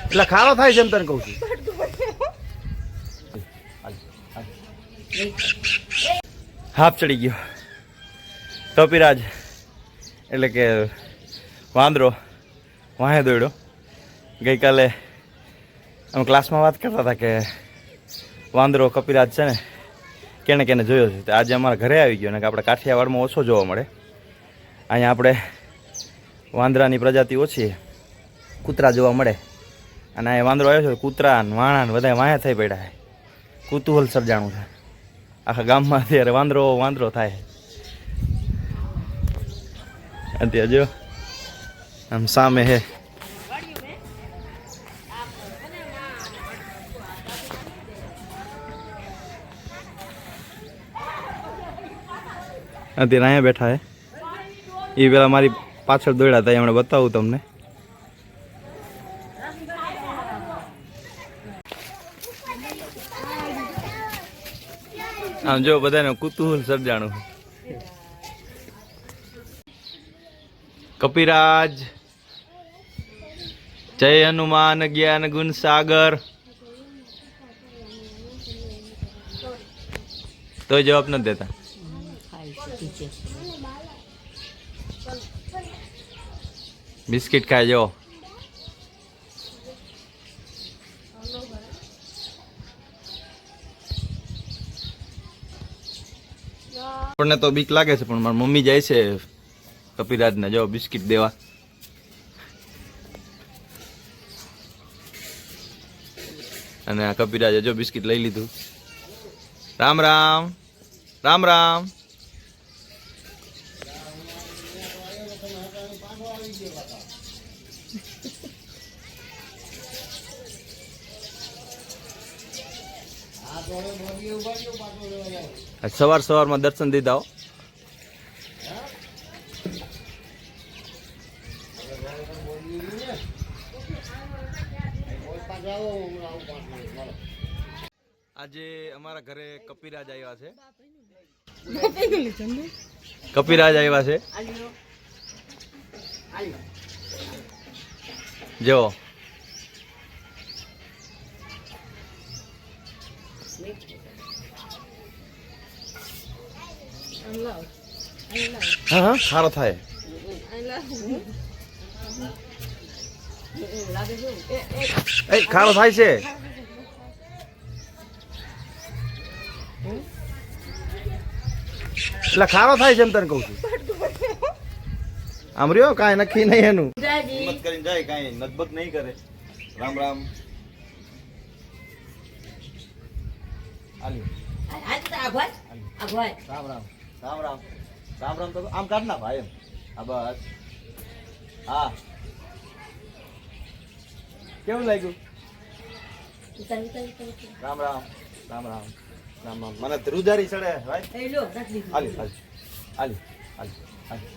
એટલે ખારો થાય છે એમ તને કહું છું. હાફ ચડી ગયો કપિરાજ એટલે કે વાંદરો વાહે દોડ્યો. ગઈકાલે અમે ક્લાસમાં વાત કરતા હતા કે વાંદરો કપિરાજ છે ને કેને કેને જોયો છે. તો આજે અમારા ઘરે આવી ગયો ને કે આપણે કાઠિયાવાડમાં ઓછો જોવા મળે. અહીંયા આપણે વાંદરાની પ્રજાતિ ઓછી, કૂતરા જોવા મળે. અને અહીંયા વાંદરો આવ્યો છે, કૂતરા ને વાણા ને બધા વાયા થઈ પડ્યા છે. કુતૂહલ સર્જાણું છે આખા ગામમાં. અત્યારે વાંદરો વાંદરો થાય. અત્યારે જો આમ સામે હે અત્યારે અહીંયા બેઠા હે. એ પેલા મારી પાછળ દોડ્યા હતા, એમણે બતાવું તમને. આમ જો બધાને કુતૂહલ સર્જાણું. કપિરાજ જય હનુમાન જ્ઞાન ગુણ સાગર. તો જવાબ નથી દેતા. બિસ્કિટ ખાય જો. આપણને તો બીક લાગે છે, પણ મારી મમ્મી જાય છે કપિરાજને જો બિસ્કિટ દેવા. અને આ કપિરાજે જો બિસ્કિટ લઈ લીધું. રામ રામ રામ રામ. સવાર સવારમાં દર્શન દીધા હો. આજે અમારા ઘરે કપિરાજ આવ્યા છે. કપિરાજ આવ્યા છે જો. હા હા ખારો થાય. ખારો થાય છે. એટલે ખારો થાય છે એમ તને કહું છું. આમ રહ્યો કાંઈ નક્કી નહીં એનું. હિંમત કરીને જાય, કાંઈ નતબક નહીં કરે. રામ રામ. રામ રામ રામ રામ રામ રામ. તો આમ કાઢ ના ભાઈ એમ. હા બસ. હા કેવું લાગ્યું? રામ રામ રામ રામ રામ રામ. મને ધ્રુજારી ચડે ભાઈ. હાલી હાલી હાલી હાલી હાલી.